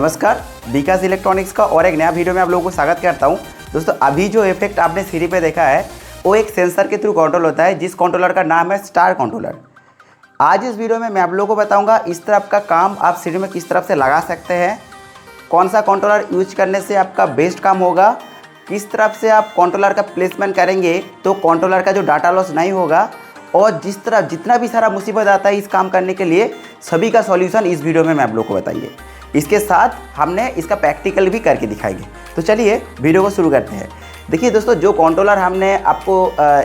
नमस्कार, विकास इलेक्ट्रॉनिक्स का और एक नया वीडियो में आप लोगों को स्वागत करता हूं। दोस्तों अभी जो इफेक्ट आपने सीरी पे देखा है वो एक सेंसर के थ्रू कंट्रोल होता है, जिस कंट्रोलर का नाम है स्टार कंट्रोलर। आज इस वीडियो में मैं आप लोगों को बताऊंगा इस तरफ का काम आप सीरी में किस तरफ से लगा सकते हैं, कौन सा कंट्रोलर यूज करने से आपका बेस्ट काम होगा, किस तरफ से आप कंट्रोलर का प्लेसमेंट करेंगे तो कंट्रोलर का जो डाटा लॉस नहीं होगा, और जिस तरह जितना भी सारा मुसीबत आता है इस काम करने के लिए सभी का सॉल्यूशन इस वीडियो में मैं आप लोग को बताएंगे। इसके साथ हमने इसका प्रैक्टिकल भी करके दिखाएंगे। तो चलिए वीडियो को शुरू करते हैं। देखिए दोस्तों, जो कंट्रोलर हमने आपको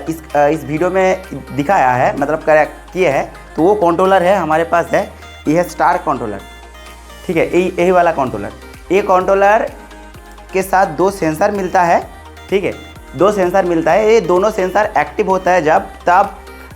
इस वीडियो में दिखाया है, मतलब करेक्ट किए हैं, तो वो कंट्रोलर है हमारे पास है, ये है स्टार कंट्रोलर। ठीक है, यही वाला कंट्रोलर। ये कंट्रोलर के साथ दो सेंसर मिलता है। ठीक है, दो सेंसर मिलता है। ये दोनों सेंसर एक्टिव होता है तब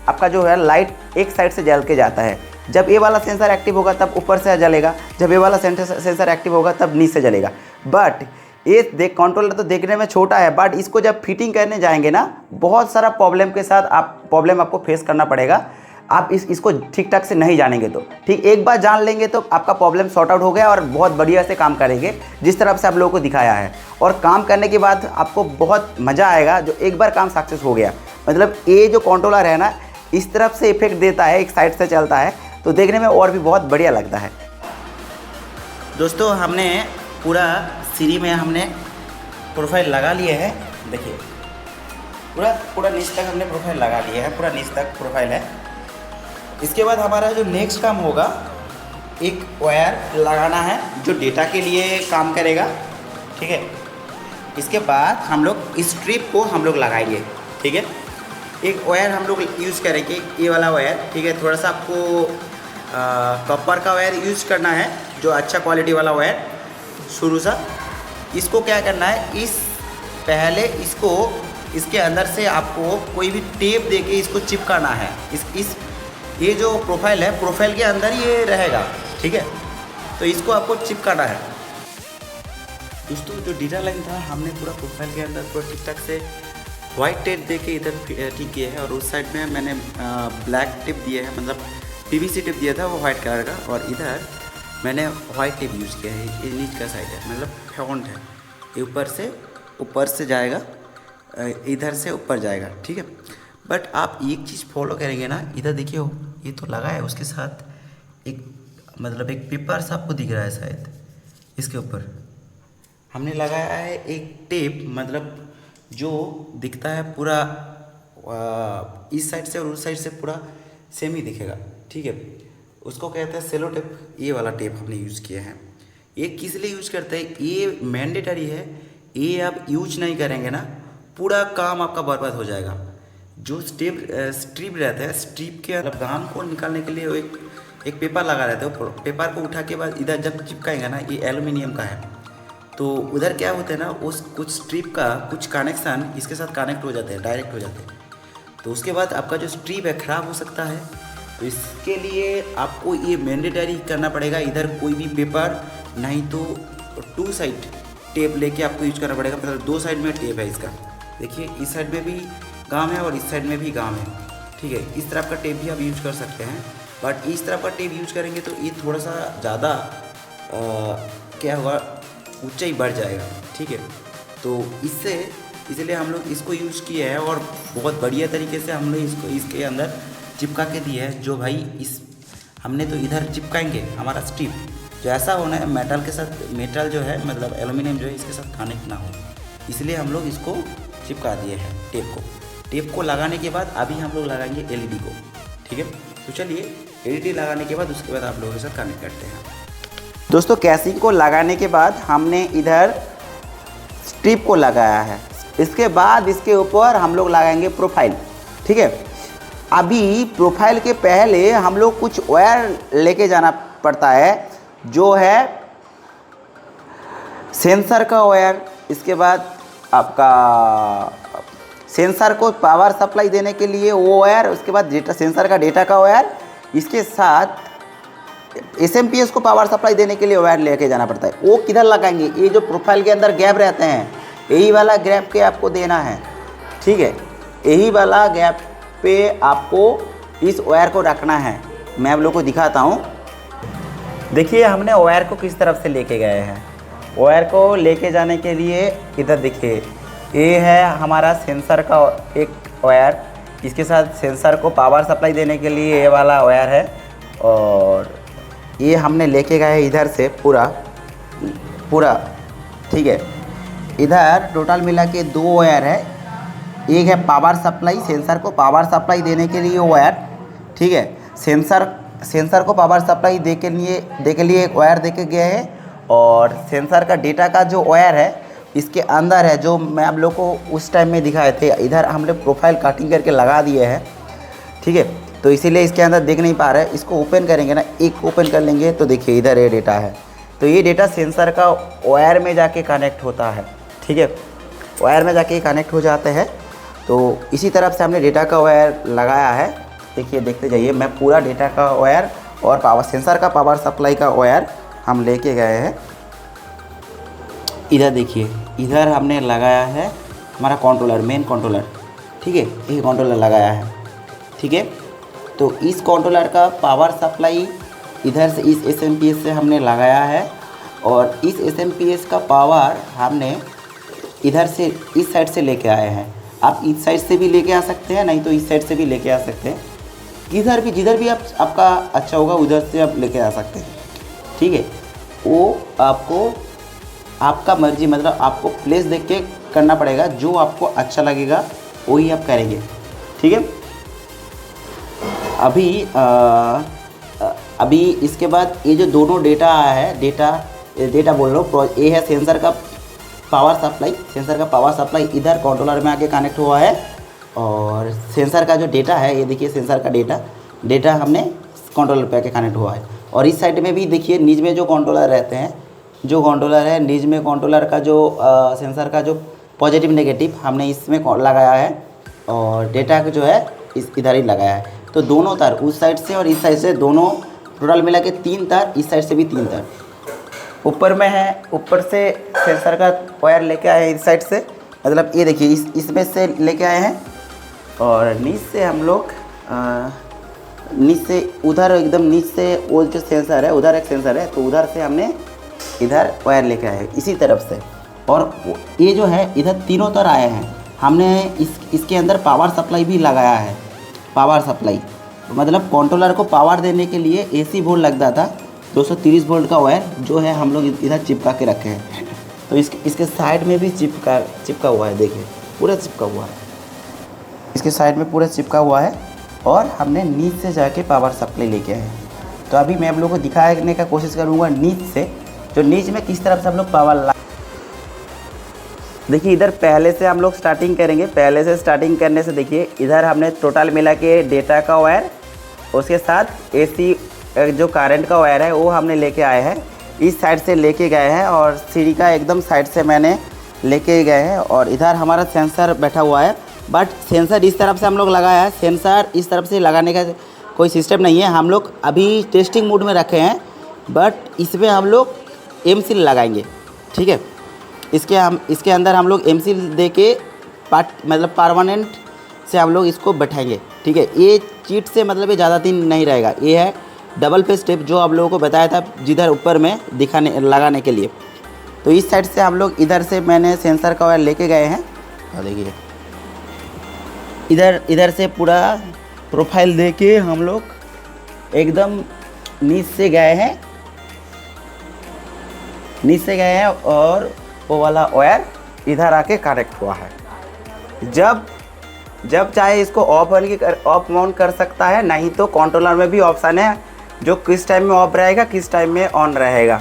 आपका जो है लाइट एक साइड से जल के जाता है। जब ये वाला सेंसर एक्टिव होगा तब ऊपर से जलेगा, जब ये वाला सेंसर एक्टिव होगा तब नीचे से जलेगा। बट ये कंट्रोलर तो देखने में छोटा है, बट इसको जब फिटिंग करने जाएंगे ना, बहुत सारा प्रॉब्लम के साथ प्रॉब्लम आपको फेस करना पड़ेगा। आप इसको ठीक ठाक से नहीं जानेंगे तो ठीक, एक बार जान लेंगे तो आपका प्रॉब्लम सॉर्ट आउट हो गया और बहुत बढ़िया से काम करेंगे जिस तरह से आप लोगों को दिखाया है। और काम करने के बाद आपको बहुत मज़ा आएगा जो एक बार काम सक्सेस हो गया। मतलब ये जो कंट्रोलर है ना, इस तरफ से इफेक्ट देता है, एक साइड से चलता है, तो देखने में और भी बहुत बढ़िया लगता है। दोस्तों हमने पूरा सीरी में हमने प्रोफाइल लगा लिए है। देखिए पूरा नीचे तक हमने प्रोफाइल लगा लिए है, पूरा नीचे तक प्रोफाइल है। इसके बाद हमारा जो नेक्स्ट काम होगा, एक वायर लगाना है जो डेटा के लिए काम करेगा। ठीक है, इसके बाद हम लोग स्ट्रिप को हम लोग लगाएंगे। ठीक है, एक वायर हम लोग यूज़ करेंगे, ये वाला वायर। ठीक है, थोड़ा सा आपको कॉपर का वायर यूज़ करना है, जो अच्छा क्वालिटी वाला वायर शुरू सा। इसको क्या करना है, पहले इसके अंदर से आपको कोई भी टेप देके इसको चिपकाना है। ये जो प्रोफाइल है, प्रोफाइल के अंदर ये रहेगा। ठीक है, तो इसको आपको चिपकाना है। दोस्तों जो डेटा लाइन था हमने पूरा प्रोफाइल के अंदर पूरा ठीक ठाक से वाइट टेप दे के इधर ठीक किया है, और उस साइड में मैंने ब्लैक टिप दिया है, मतलब पीवीसी टिप दिया था वो वाइट कलर का, और इधर मैंने वाइट टिप यूज़ किया है। ये नीचे का साइड है, मतलब फॉन्ट है, ये ऊपर से जाएगा, इधर से ऊपर जाएगा। ठीक है, बट आप एक चीज़ फॉलो करेंगे ना, इधर देखिए ये तो लगा है, उसके साथ एक पेपर सा आपको दिख रहा है शायद, इसके ऊपर हमने लगाया है एक टेप, मतलब जो दिखता है पूरा इस साइड से और उस साइड से पूरा सेम ही दिखेगा। ठीक है, उसको कहते हैं सेलो टेप। ये वाला टेप हमने यूज़ किया है। ये किस लिए यूज़ करते हैं, ये मैंडेटरी है। ये आप यूज नहीं करेंगे ना, पूरा काम आपका बर्बाद हो जाएगा। जो स्ट्रिप रहता है, स्ट्रिप के गान को निकालने के लिए एक पेपर लगा रहता है। पेपर को उठा के बाद इधर जब चिपकाएंगे ना, ये एल्युमिनियम का है, तो उधर क्या होता है ना, उस कुछ स्ट्रिप का कुछ कनेक्शन इसके साथ कनेक्ट हो जाते हैं, डायरेक्ट हो जाते हैं। तो उसके बाद आपका जो स्ट्रिप है ख़राब हो सकता है। तो इसके लिए आपको ये मैंडेटरी करना पड़ेगा, इधर कोई भी पेपर नहीं तो 2 साइड टेप लेके आपको यूज करना पड़ेगा। मतलब 2 साइड में टेप है इसका। देखिए इस साइड में भी गाम है और इस साइड में भी गाम है। ठीक है, इस तरफ का टेप भी आप यूज कर सकते हैं, बट इस तरफ का टेप यूज करेंगे तो ये थोड़ा सा ज़्यादा क्या होगा, ऊंचाई बढ़ जाएगा। ठीक है, तो इसलिए हम लोग इसको यूज़ किए हैं, और बहुत बढ़िया तरीके से हमने इसको इसके अंदर चिपका के दिया है। जो भाई हमने तो इधर चिपकाएंगे, हमारा स्ट्रिप जो ऐसा होना है मेटल के साथ, मेटल जो है मतलब एल्युमिनियम जो है इसके साथ कनेक्ट ना हो, इसलिए हम लोग इसको चिपका दिए हैं टेप को लगाने के बाद अभी हम लोग लगाएंगे एलईडी को। ठीक है, तो चलिए एलईडी लगाने के बाद उसके बाद आप लोगों के साथ कनेक्ट करते हैं। दोस्तों कैसिंग को लगाने के बाद हमने इधर स्ट्रिप को लगाया है, इसके बाद इसके ऊपर हम लोग लगाएंगे प्रोफाइल। ठीक है, अभी प्रोफाइल के पहले हम लोग कुछ वायर लेके जाना पड़ता है, जो है सेंसर का वायर। इसके बाद आपका सेंसर को पावर सप्लाई देने के लिए वो वायर, उसके बाद सेंसर का डेटा का वायर, इसके साथ एसएमपीएस को पावर सप्लाई देने के लिए वायर लेके जाना पड़ता है। वो किधर लगाएंगे, ये जो प्रोफाइल के अंदर गैप रहते हैं, यही वाला गैप के आपको देना है। ठीक है, यही वाला गैप पे आपको इस वायर को रखना है। मैं आप लोग को दिखाता हूँ। देखिए हमने वायर को किस तरफ से लेके गए हैं। वायर को लेके जाने के लिए इधर देखिए, ये है हमारा सेंसर का एक वायर, इसके साथ सेंसर को पावर सप्लाई देने के लिए ये वाला वायर है, और ये हमने लेके गए इधर से पूरा ठीक है। इधर टोटल मिला के 2 वायर है, एक है पावर सप्लाई, सेंसर को पावर सप्लाई देने के लिए वायर, ठीक है। सेंसर को पावर सप्लाई दे के लिए एक वायर दे के गए हैं, और सेंसर का डेटा का जो वायर है इसके अंदर है, जो मैं आप लोग को उस टाइम में दिखाए थे। इधर हमने प्रोफाइल कटिंग करके लगा दिए हैं, ठीक है, तो इसीलिए इसके अंदर देख नहीं पा रहे। इसको ओपन करेंगे ना, एक ओपन कर लेंगे तो देखिए इधर ये डेटा है, तो ये डेटा सेंसर का वायर में जाके कनेक्ट होता है, ठीक है, वायर में जाके कनेक्ट हो जाते हैं। तो इसी तरफ से हमने डेटा का वायर लगाया है, देखिए देखते जाइए। मैं पूरा डेटा का वायर और पावर सेंसर का पावर सप्लाई का वायर हम लेके गए हैं। इधर देखिए, इधर हमने लगाया है हमारा कंट्रोलर, मेन कंट्रोलर, ठीक है, ये कंट्रोलर लगाया है, ठीक है। तो इस कंट्रोलर का पावर सप्लाई इधर से इस एसएमपीएस से हमने लगाया है, और इस एसएमपीएस का पावर हमने इधर से इस साइड से लेके आए हैं। आप इस साइड से भी लेके आ सकते हैं, नहीं तो इस साइड से भी लेके आ सकते हैं, जिधर भी आपका अच्छा होगा उधर से आप लेके आ सकते हैं, ठीक है। वो आपका मर्जी, मतलब आपको प्लेस देख के करना पड़ेगा, जो आपको अच्छा लगेगा वही आप करेंगे, ठीक है। अभी इसके बाद ये जो दोनों डेटा आया है, डेटा बोल रहा हूँ, ये है सेंसर का पावर सप्लाई इधर कंट्रोलर में आके कनेक्ट हुआ है, और सेंसर का जो डेटा है, ये देखिए सेंसर का डेटा हमने कंट्रोलर पे आके कनेक्ट हुआ है। और इस साइड में भी देखिए, नीज में जो कंट्रोलर रहते हैं, जो कंट्रोलर है नीज में, कंट्रोलर का जो सेंसर का जो पॉजिटिव नेगेटिव हमने इसमें लगाया है, और डेटा जो है इधर ही लगाया है। तो दोनों तार उस साइड से और इस साइड से, दोनों टोटल मिला के 3 तार, इस साइड से भी 3 तार ऊपर में है। ऊपर से सेंसर का वायर लेके आए हैं इस साइड से, मतलब ये देखिए इसमें से लेके आए हैं, और नीचे से हम लोग नीचे से उधर एकदम नीचे से वो जो सेंसर है, उधर एक सेंसर है, तो उधर से हमने इधर वायर लेके आए हैं इसी तरफ से। और ये जो है इधर तीनों तार आए हैं, हमने इसके अंदर पावर सप्लाई भी लगाया है। पावर सप्लाई मतलब कंट्रोलर को पावर देने के लिए एसी बोर्ड लगता था, 230 वोल्ट का वायर जो है हम लोग इधर चिपका के रखे हैं। तो इसके साइड में भी चिपका हुआ है, देखिए पूरा चिपका हुआ है, इसके साइड में पूरा चिपका हुआ है, और हमने नीचे से जाके पावर सप्लाई लेके आए हैं। तो अभी मैं आप लोगों को दिखाने का कोशिश करूँगा नीचे से, जो नीचे में किस तरफ से हम लोग पावर देखिए। इधर पहले से हम लोग स्टार्टिंग करेंगे। पहले से स्टार्टिंग करने से देखिए, इधर हमने टोटल मिला के डेटा का वायर, उसके साथ एसी जो करंट का वायर है वो हमने लेके आए हैं, इस साइड से लेके गए हैं, और सीढ़ी का एकदम साइड से मैंने लेके गए हैं। और इधर हमारा सेंसर बैठा हुआ है, बट सेंसर इस तरफ से हम लोग लगाया है। सेंसर इस तरफ से लगाने का कोई सिस्टम नहीं है, हम लोग अभी टेस्टिंग मोड में रखे हैं, बट इसमें हम लोग एमसील लगाएंगे, ठीक है। इसके अंदर हम लोग एमसील दे के मतलब परमानेंट से हम लोग इसको बैठाएंगे, ठीक है। ये चीट से मतलब ये ज़्यादा दिन नहीं रहेगा। ये है डबल फेस टेप जो आप लोगों को बताया था जिधर ऊपर में लगाने के लिए। तो इस साइड से हम लोग इधर से मैंने सेंसर का वायर लेके गए हैं, और देखिए इधर से पूरा प्रोफाइल दे के हम लोग एकदम नीचे से गए हैं, और वो वाला वायर इधर आके कनेक्ट हुआ है। जब चाहे इसको ऑफ ऑन कर सकता है, नहीं तो कंट्रोलर में भी ऑप्शन है जो किस टाइम में ऑफ रहेगा, किस टाइम में ऑन रहेगा,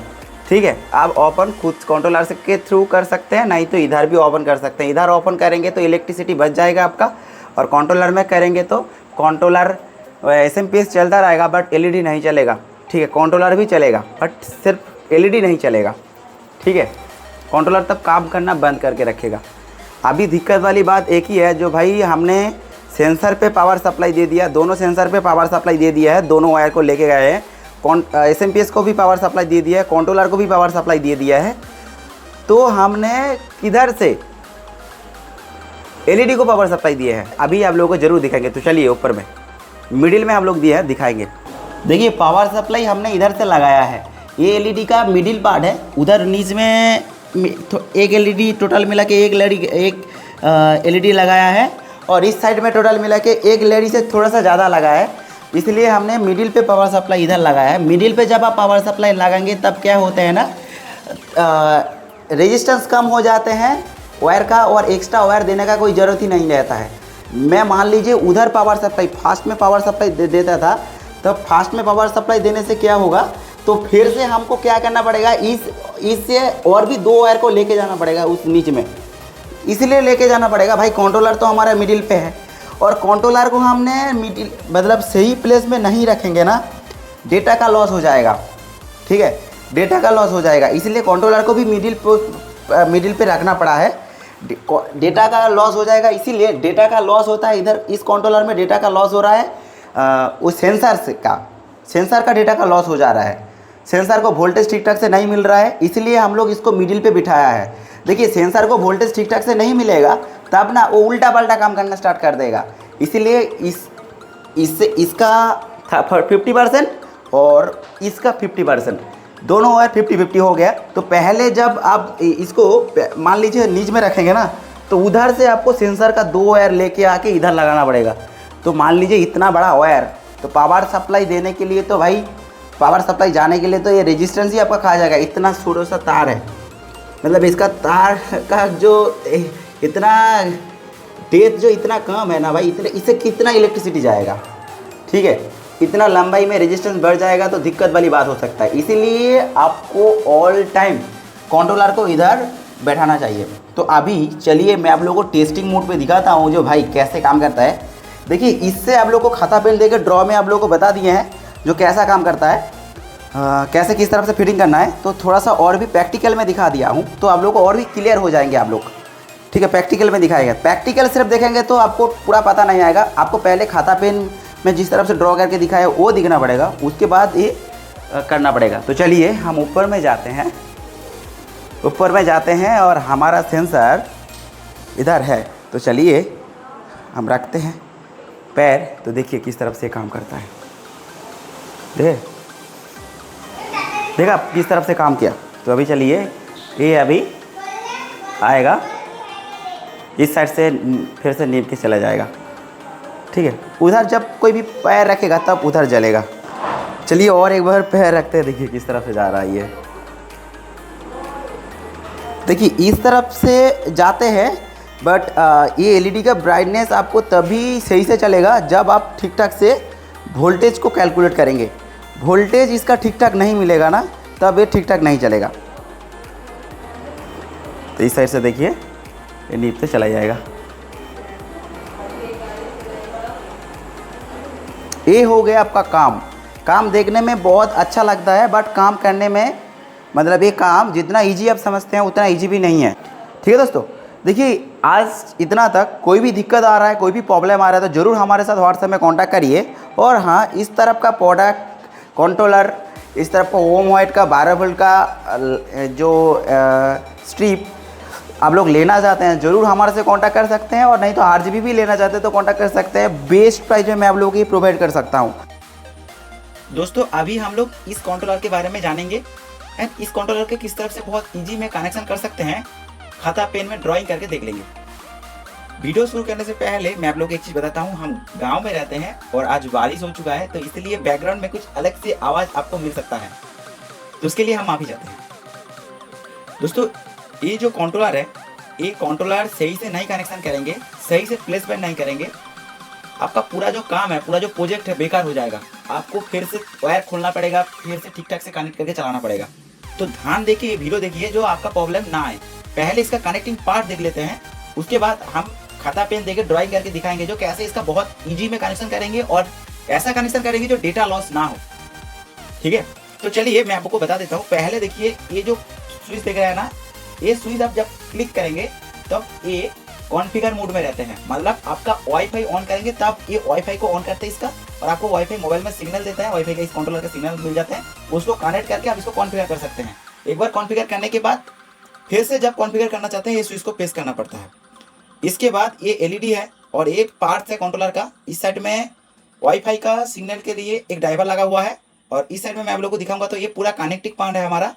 ठीक है। आप ओपन खुद कंट्रोलर से के थ्रू कर सकते हैं, नहीं तो इधर भी ओपन कर सकते हैं। इधर ओपन करेंगे तो इलेक्ट्रिसिटी बच जाएगा आपका, और कंट्रोलर में करेंगे तो कंट्रोलर एसएमपीएस चलता रहेगा, बट एलईडी नहीं चलेगा, ठीक है। कंट्रोलर भी चलेगा बट सिर्फ एलईडी नहीं चलेगा, ठीक है। कंट्रोलर तब काम करना बंद करके रखेगा। अभी दिक्कत वाली बात एक ही है, जो भाई हमने सेंसर पे पावर सप्लाई दे दिया, दोनों सेंसर पे पावर सप्लाई दे दिया है, दोनों वायर को लेके गए हैं, एसएमपीएस को भी पावर सप्लाई दे दिया है, कंट्रोलर को भी पावर सप्लाई दे दिया है। तो हमने किधर से एलईडी को पावर सप्लाई दिए हैं, अभी आप लोगों को जरूर दिखाएंगे। तो चलिए ऊपर में मिडिल में हम लोग दिए हैं, दिखाएंगे। देखिए पावर सप्लाई हमने इधर से लगाया है, ये एलईडी का मिडिल पार्ट है, उधर नीचे में एक एलईडी टोटल मिला के एक एलईडी लगाया है, और इस साइड में टोटल मिला के एक एलईडी से थोड़ा सा ज़्यादा लगा है, इसलिए हमने मिडिल पे पावर सप्लाई इधर लगाया है। मिडिल पे जब आप पावर सप्लाई लगाएंगे तब क्या होते हैं ना, रेजिस्टेंस कम हो जाते हैं वायर का, और एक्स्ट्रा वायर देने का कोई ज़रूरत ही नहीं रहता है। मैं मान लीजिए उधर पावर सप्लाई फास्ट में पावर सप्लाई देता था, तो फास्ट में पावर सप्लाई देने से क्या होगा, तो फिर से हमको क्या करना पड़ेगा, इससे और भी 2 वायर को लेके जाना पड़ेगा उस नीचे में, इसलिए लेके जाना पड़ेगा भाई। कंट्रोलर तो हमारा मिडिल पे है, और कंट्रोलर को हमने मिडिल मतलब सही प्लेस में नहीं रखेंगे ना, डेटा का लॉस हो जाएगा, ठीक है, डेटा का लॉस हो जाएगा। इसलिए कंट्रोलर को भी मिडिल पे रखना पड़ा है, डेटा का लॉस हो जाएगा। इसीलिए डेटा का लॉस होता है इधर, इस कंट्रोलर में डेटा का लॉस हो रहा है, उस सेंसर का डेटा का लॉस हो जा रहा है, सेंसर को वोल्टेज ठीक ठाक से नहीं मिल रहा है, इसलिए हम लोग इसको मिडिल पे बिठाया है। देखिए सेंसर को वोल्टेज ठीक ठाक से नहीं मिलेगा तब ना वो उल्टा पल्टा काम करना स्टार्ट कर देगा, इसलिए इसका 50% और इसका 50%, दोनों वायर 50-50 हो गया। तो पहले जब आप इसको मान लीजिए नीच में रखेंगे ना, तो उधर से आपको सेंसर का 2 वायर लेके आके इधर लगाना पड़ेगा। तो मान लीजिए इतना बड़ा वायर, तो पावर सप्लाई देने के लिए तो भाई, पावर सप्लाई जाने के लिए तो ये रेजिस्टेंस ही आपका खा जाएगा। इतना छोटा सा तार है, मतलब इसका तार का जो इतना डेप्थ जो इतना कम है ना भाई, इससे कितना इलेक्ट्रिसिटी जाएगा, ठीक है, इतना लंबाई में रेजिस्टेंस बढ़ जाएगा तो दिक्कत वाली बात हो सकता है। इसीलिए आपको ऑल टाइम कंट्रोलर को इधर बैठाना चाहिए। तो अभी चलिए मैं आप लोगों को टेस्टिंग मोड पे दिखाता हूँ जो भाई कैसे काम करता है। देखिए इससे आप लोग को खाता पेन देकर ड्रॉ में आप लोग को बता दिए हैं जो कैसा काम करता है, कैसे किस तरफ से फिटिंग करना है। तो थोड़ा सा और भी प्रैक्टिकल में दिखा दिया हूँ, तो आप लोग को और भी क्लियर हो जाएंगे आप लोग, ठीक है। प्रैक्टिकल में दिखाएगा, प्रैक्टिकल सिर्फ देखेंगे तो आपको पूरा पता नहीं आएगा। आपको पहले खाता पेन में जिस तरफ से ड्रॉ करके दिखाया वो दिखना पड़ेगा, उसके बाद ये करना पड़ेगा। तो चलिए हम ऊपर में जाते हैं, ऊपर में जाते हैं और हमारा सेंसर इधर है। तो चलिए हम रखते हैं पैर, तो देखिए किस तरफ से काम करता है। देखा किस तरफ से काम किया। तो अभी चलिए ये अभी आएगा इस साइड से, फिर से नीचे चला जाएगा, ठीक है। उधर जब कोई भी पैर रखेगा तब उधर जलेगा। चलिए और एक बार पैर रखते हैं, देखिए किस तरफ से जा रहा है ये। देखिए इस तरफ से जाते हैं, बट ये एलईडी का ब्राइटनेस आपको तभी सही से चलेगा जब आप ठीक ठाक से वोल्टेज को कैलकुलेट करेंगे। वोल्टेज इसका ठीक ठाक नहीं मिलेगा ना, तब ये ठीक ठाक नहीं चलेगा। तो इस साइड से देखिए ये नीचे चला जाएगा। ये हो गया आपका काम। काम देखने में बहुत अच्छा लगता है, बट काम करने में मतलब ये काम जितना इजी आप समझते हैं उतना इजी भी नहीं है, ठीक है दोस्तों। देखिए आज इतना तक कोई भी दिक्कत आ रहा है, कोई भी प्रॉब्लम आ रहा है तो ज़रूर हमारे साथ व्हाट्सएप में कांटेक्ट करिए। और हाँ, इस तरफ का प्रोडक्ट कंट्रोलर, इस तरफ का ओम वाइट का 12 वोल्ट का जो स्ट्रिप आप लोग लेना चाहते हैं ज़रूर हमारे से कांटेक्ट कर सकते हैं, और नहीं तो RGB भी लेना चाहते हैं तो कांटेक्ट कर सकते हैं। बेस्ट प्राइस में मैं आप लोगों को प्रोवाइड कर सकता हूँ। दोस्तों अभी हम लोग इस कंट्रोलर के बारे में जानेंगे एंड इस कंट्रोलर के किस तरफ से बहुत ईजी में कनेक्शन कर सकते हैं, खाता पेन में ड्राइंग करके देख लेंगे। वीडियो शुरू करने से पहले मैं आप लोग को एक चीज़ बताता हूँ, हम गांव में रहते हैं और आज बारिश हो चुका है, तो इसलिए बैकग्राउंड में कुछ अलग से आवाज़ आपको मिल सकता है, तो उसके लिए हम माफ़ी चाहते हैं। दोस्तों ये जो कंट्रोलर है, ये कंट्रोलर सही से नहीं कनेक्शन करेंगे, सही से प्लेसमेंट नहीं करेंगे, आपका पूरा जो काम है, पूरा जो प्रोजेक्ट है बेकार हो जाएगा। आपको फिर से वायर खोलना पड़ेगा, फिर से ठीक ठाक से कनेक्ट करके चलाना पड़ेगा। तो ध्यान देखिए, ये वीडियो देखिए जो आपका प्रॉब्लम ना आए। पहले इसका कनेक्टिंग पार्ट देख लेते हैं, उसके बाद हम खाता पेन देकर ड्राइंग करके दिखाएंगे जो कैसे इसका बहुत ईजी में कनेक्शन करेंगे और ऐसा कनेक्शन करेंगे जो डेटा लॉस ना हो, ठीक है। तो चलिए मैं आपको बता देता हूँ। पहले देखिए ये जो स्विच देख रहे हैं ना, ये स्विच आप जब क्लिक करेंगे तब ये कॉन्फ़िगर मोड में रहते हैं, मतलब आपका वाईफाई ऑन करेंगे तब ये वाईफाई को ऑन करते हैं इसका, और आपको वाईफाई मोबाइल में सिग्नल देता है, वाईफाई का इस कंट्रोलर का सिग्नल मिल जाता है, उसको कनेक्ट करके आप इसको कॉन्फ़िगर कर सकते हैं। एक बार कॉन्फ़िगर करने के बाद फिर से जब कॉन्फ़िगर करना चाहते हैं ये स्विच को प्रेस करना पड़ता है। इसके बाद ये एलईडी है और एक पार्ट है कंट्रोलर का, इस साइड में वाईफाई का सिग्नल के लिए एक ड्राइवर लगा हुआ है और इस साइड में मैं आप लोगों को दिखाऊंगा। तो ये पूरा कनेक्टिंग पार्ट है हमारा,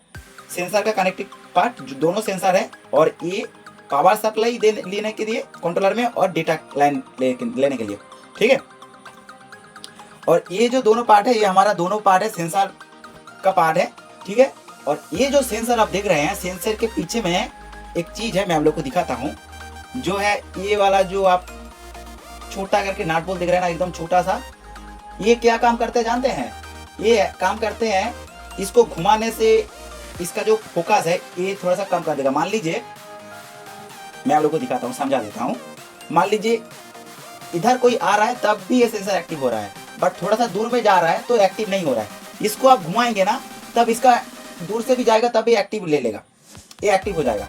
सेंसर का कनेक्टिंग पार्ट, जो दोनों सेंसर है, और ये पावर सप्लाई लेने के लिए कंट्रोलर में और डेटा लाइन लेने के लिए, ठीक है। और ये जो दोनों पार्ट है, ये हमारा दोनों पार्ट है सेंसर का पार्ट है, ठीक है। और ये जो सेंसर आप देख रहे हैं, सेंसर के पीछे में एक चीज है, मैं आप लोग को दिखाता हूँ, जो है ये वाला जो आप छोटा करके नाट बोल्ट देख रहे हैं ना, एकदम छोटा सा, ये क्या काम करते हैं जानते हैं? ये काम करते हैं, इसको घुमाने से इसका जो फोकस है ये थोड़ा सा कम कर देगा। मान लीजिए मैं आप लोग को दिखाता हूँ, समझा देता हूँ। मान लीजिए इधर कोई आ रहा है तब भी ये सेंसर एक्टिव हो रहा है, बट थोड़ा सा दूर में जा रहा है तो एक्टिव नहीं हो रहा है। इसको आप घुमाएंगे ना, तब इसका दूर से भी जाएगा तब ये एक्टिव ले लेगा, ये एक्टिव हो जाएगा।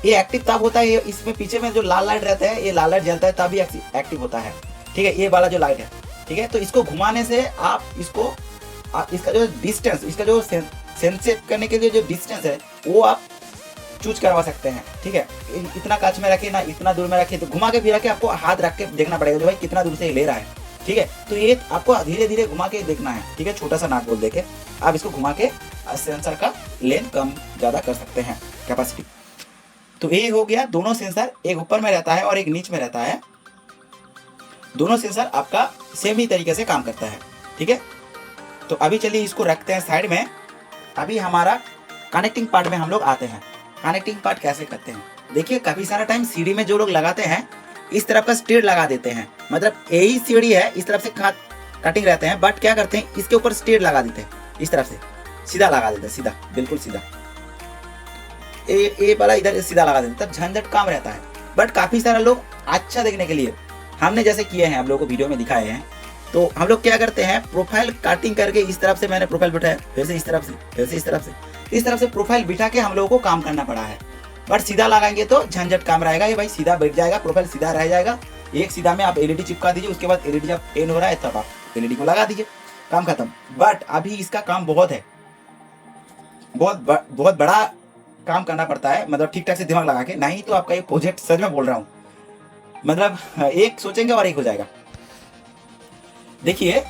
ये एक्टिव तब होता है, ये इसमें पीछे में जो लाल लाइट रहता है, ये लाल लाइट जलता है तब ही एक्टिव होता है, ठीक है। ये वाला जो लाइट है, ठीक है। तो इसको घुमाने से आप इसका जो डिस्टेंस, इसका जो सेंसेट करने के लिए जो डिस्टेंस है वो आप चूज करवा सकते हैं, ठीक है। इतना कांच में रखे ना, इतना दूर में रखे, तो घुमा के भी रखे, आपको हाथ रख के देखना पड़ेगा जो भाई कितना दूर से ये ले रहा है, ठीक है। तो ये आपको धीरे धीरे घुमा के देखना है, ठीक है। छोटा सा नाट बोल्ट देके आप इसको घुमा के सेंसर का लेंथ कम ज़्यादा कर सकते हैं, कैपेसिटी। तो ये हो गया दोनों सेंसर, एक ऊपर में रहता है और एक नीचे में रहता है। दोनों सेंसर आपका सेम ही तरीके से काम करता है, ठीक है। तो अभी चलिए इसको रखते हैं साइड में। अभी हमारा कनेक्टिंग पार्ट में हम लोग आते हैं। कनेक्टिंग पार्ट कैसे करते हैं? देखिए, काफ़ी सारा टाइम सीढ़ी में जो लोग लगाते हैं, इस तरफ का स्टेट लगा देते हैं, मतलब यही सीढ़ी है, इस तरफ से कटिंग रहते हैं, बट क्या करते हैं, इसके ऊपर स्टेट लगा देते हैं, इस तरफ से सीधा लगा देते हैं, सीधा, बिल्कुल सीधा। ये वाला इधर सीधा लगा देते हैं, तब झंझट काम रहता है। बट काफ़ी सारे लोग अच्छा देखने के लिए हमने जैसे किए हैं, आप लोगों को वीडियो में दिखाए हैं, तो हम लोग क्या करते हैं, प्रोफाइल कटिंग करके इस तरफ से मैंने प्रोफाइल बिठाया, फिर से इस तरफ से, फिर से इस तरफ से प्रोफाइल बिठा के हम लोगों को काम करना पड़ा है। बट सीधा लगाएंगे तो झंझट काम रहेगा, ये भाई सीधा बैठ जाएगा, प्रोफाइल सीधा रह जाएगा। एक सीधा में आप एलईडी चिपका दीजिए, उसके बाद एलईडी जब टेन हो रहा है तब आप एलईडी को लगा दीजिए, काम खत्म। बट अभी इसका काम बहुत है, बहुत बड़ा काम करना पड़ता है, मतलब ठीक ठाक से दिमाग लगा के, नहीं तो आपका ये प्रोजेक्ट, सच में बोल रहा हूँ, मतलब एक सोचेंगे और एक हो जाएगा। देखिए,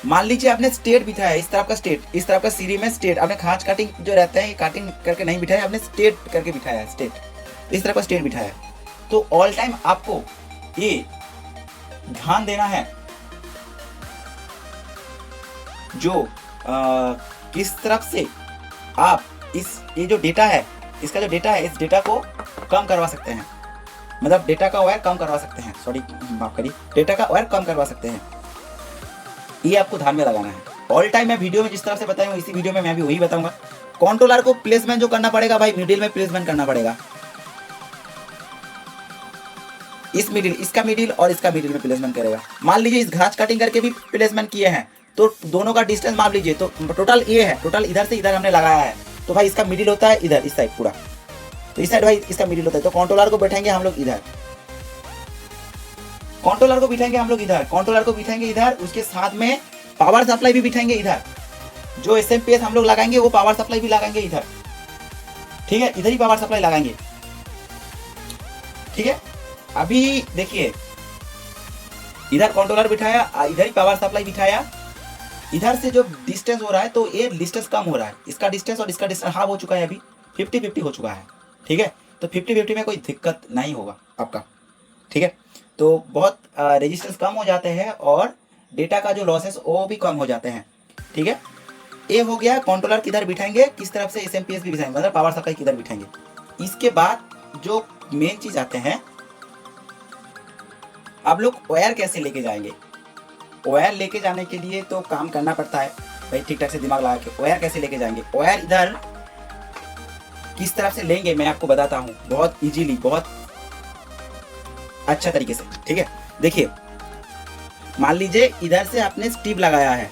मान लीजिए आपने स्टेट बिठाया, इस तरफ का स्टेट, इस तरफ का सीढ़ी में स्टेट, आपने खांच कटिंग जो रहता है, ये कटिंग करके नहीं बिठाया, आपने स्टेट करके बिठाया है, स्टेट इस तरफ का स्टेट बिठाया। तो ऑल टाइम आपको ये ध्यान देना है जो किस तरफ से आप ये जो डेटा है, इसका जो डेटा है, इस डेटा को कम करवा सकते हैं, मतलब डेटा का वायर कम करवा सकते हैं, सॉरी माफ करिए, डेटा का वायर कम करवा सकते हैं। ये आपको ध्यान में लगाना है। ऑल टाइम मैं वीडियो में जिस तरह से बताया हूँ, इसी वीडियो में मैं भी वही बताऊंगा। कंट्रोलर को प्लेसमेंट जो करना पड़ेगा भाई, मिडिल में प्लेसमेंट करना पड़ेगा, इस मिडिल, इसका मिडिल और इसका मिडिल में प्लेसमेंट करेगा। मान लीजिए इस घास कटिंग करके भी प्लेसमेंट किए हैं, तो दोनों का डिस्टेंस माप लीजिए, तो टोटल ये है, टोटल इधर से इधर हमने लगाया है, तो भाई इसका मिडिल होता है इधर, इस साइड पूरा, तो इस साइड भाई इसका मिडिल होता है। तो कंट्रोलर को बैठेंगे हम लोग इधर, कंट्रोलर को बिठाएंगे हम लोग इधर, कंट्रोलर को बिठाएंगे इधर, उसके साथ में पावर सप्लाई भी बिठाएंगे इधर, जो एसएमपीएस हम लोग लगाएंगे वो पावर सप्लाई भी लगाएंगे इधर, ठीक है, इधर ही पावर सप्लाई लगाएंगे, ठीक है। अभी देखिए, इधर कंट्रोलर बिठाया, इधर ही पावर सप्लाई बिठाया, इधर से जो डिस्टेंस हो रहा है, तो ये डिस्टेंस कम हो रहा है, इसका डिस्टेंस और इसका डिस्टेंस हाफ हो चुका है, अभी 50-50 हो चुका है, ठीक है। तो 50-50 में कोई दिक्कत नहीं होगा आपका, ठीक है। तो बहुत रेजिस्टेंस कम हो जाते हैं और डेटा का जो लॉसेस वो भी कम हो जाते हैं, ठीक है। ये हो गया कंट्रोलर किधर बिठाएंगे, किस तरफ से एसएमपीएस भी बिठाएंगे, मतलब पावर सप्लाई किधर बिठाएंगे। इसके बाद जो मेन चीज आते हैं, आप लोग वायर कैसे लेके जाएंगे। वायर लेके जाने के लिए तो काम करना पड़ता है भाई, ठीक ठाक से दिमाग लगा के। वायर कैसे लेके जाएंगे, वायर इधर किस तरफ से लेंगे मैं आपको बताता हूँ, बहुत इजीली, बहुत अच्छा तरीके से, ठीक है। देखिए, मान लीजिए इधर से आपने स्ट्रिप लगाया है,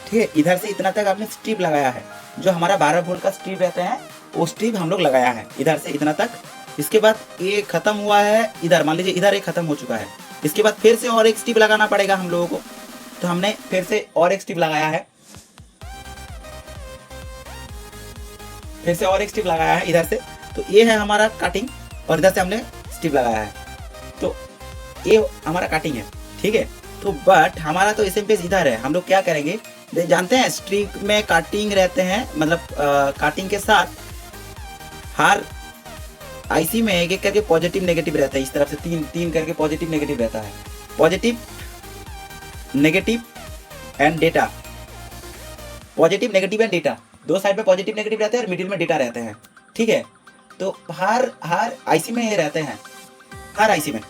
ठीक है, इधर से इतना तक आपने स्ट्रिप लगाया है, जो हमारा 12 वोल्ट का स्ट्रिप रहता है, वो स्ट्रिप हम लोग लगाया है इधर से इतना तक। इसके बाद ये खत्म हुआ है इधर, मान लीजिए इधर एक खत्म हो चुका है, इसके बाद फिर से और एक स्ट्रिप लगाना पड़ेगा हम लोगों को, तो हमने फिर से और एक स्ट्रिप लगाया है, फिर से और एक स्ट्रिप लगाया है इधर से। तो ये है हमारा कटिंग, और इधर से हमने स्ट्रिप लगाया है, तो ये हमारा कटिंग है, ठीक है। तो बट हमारा तो एसएमपीएस इधर है, हम लोग क्या करेंगे जानते हैं, स्ट्रिंग में काटिंग रहते हैं, मतलब काटिंग के साथ हर आईसी में एक एक करके पॉजिटिव नेगेटिव रहता है, इस तरफ से तीन तीन करके पॉजिटिव नेगेटिव रहता है, positive negative and data, positive negative and data, दो साइड में पॉजिटिव नेगेटिव रहते हैं और मिडिल में डेटा रहते हैं, ठीक है। तो हर आईसी में ये रहते हैं, हर आईसी में।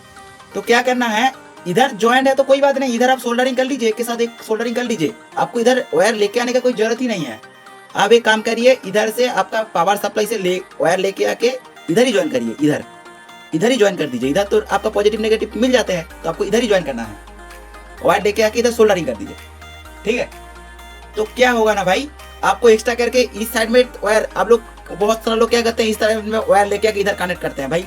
तो क्या करना है, इधर ज्वाइंट है तो कोई बात नहीं, इधर आप सोल्डरिंग कर लीजिए, एक के साथ एक सोल्डरिंग कर लीजिए, आपको इधर वायर लेके आने का कोई जरूरत ही नहीं है। आप एक काम करिए, इधर से आपका पावर सप्लाई से वायर लेके आके इधर ही ज्वाइन करिए, इधर ही ज्वाइन कर दीजिए, इधर तो आपका पॉजिटिव नेगेटिव मिल जाते हैं, तो आपको इधर ही ज्वाइन करना है, वायर लेके आके इधर सोल्डरिंग कर दीजिए, ठीक है। तो क्या होगा ना भाई, आपको एक्स्ट्रा करके इस साइड में वायर, आप लोग बहुत सारे लोग क्या करते हैं, इस तरह में वायर लेके आके इधर कनेक्ट करते हैं भाई,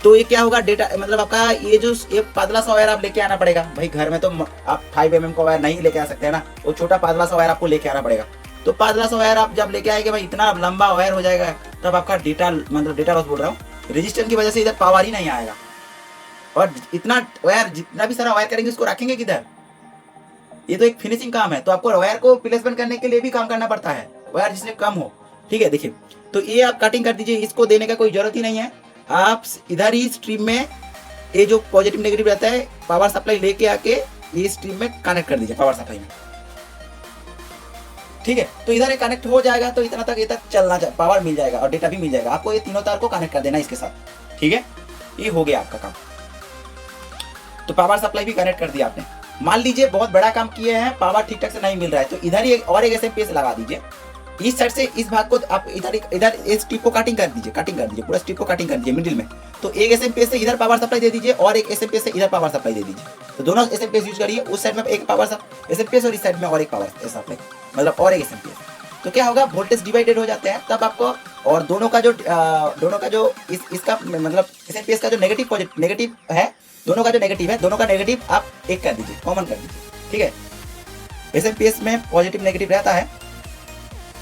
तो ये क्या होगा, डेटा मतलब आपका ये पातला सा वायर आप लेके आना पड़ेगा भाई। घर में तो आप 5 mm का वायर नहीं लेके आ सकते हैं ना, वो छोटा पातला सा वायर आपको लेके आना पड़ेगा। तो पातला सा वायर आप जब लेके आएंगे भाई, इतना लंबा वायर हो जाएगा, तब आपका डेटा मतलब डेटा लॉस बोल रहा हूँ, रेजिस्टेंस की वजह से इधर पावर ही नहीं आएगा। और इतना वायर, जितना भी सारा वायर करेंगे उसको रखेंगे किधर, ये तो एक फिनिशिंग काम है, तो आपको वायर को प्लेसमेंट करने के लिए भी काम करना पड़ता है, वायर जिसने कम हो, ठीक है। देखिए, तो ये आप कटिंग कर दीजिए, इसको देने का कोई जरूरत ही नहीं है, आप इधर ही स्ट्रीम में ये जो पॉजिटिव नेगेटिव रहता है, पावर सप्लाई लेके आके ये स्ट्रीम में कनेक्ट कर दीजिए, पावर सप्लाई में, ठीक है। तो इधर ये कनेक्ट हो जाएगा, तो इतना तक ये तक चलना, पावर मिल जाएगा और डेटा भी मिल जाएगा। आपको ये तीनों तार को कनेक्ट कर देना इसके साथ, ठीक है। ये हो गया आपका काम। तो पावर सप्लाई भी कनेक्ट कर दिया आपने। मान लीजिए बहुत बड़ा काम किए हैं, पावर ठीक ठाक से नहीं मिल रहा है, तो इधर ही और एक एसएमपीएस लगा दीजिए, इस साइड से इस भाग को आप इधर इस स्ट्रिप को कटिंग कर दीजिए, पूरा स्ट्रिप को कटिंग कर दीजिए मिडिल में। तो एक एसएमपीएस से इधर पावर सप्लाई दे दीजिए और एक एसएमपीएस से इधर पावर सप्लाई दे दीजिए, तो दोनों एसएमपीएस यूज करिए, उस साइड में एक पावर एसएमपीएस और इस साइड में और एक पावर सप्लाई, मतलब और एक एसएमपीएस। तो क्या होगा, वोल्टेज डिवाइडेड हो जाते हैं, तब आपको, और दोनों का जो इसका मतलब एसएमपीएस का जो नेगेटिव है, दोनों का जो नेगेटिव है, दोनों का नेगेटिव आप एक कर दीजिए, कॉमन कर दीजिए, ठीक है। एसएमपीएस में पॉजिटिव नेगेटिव रहता है,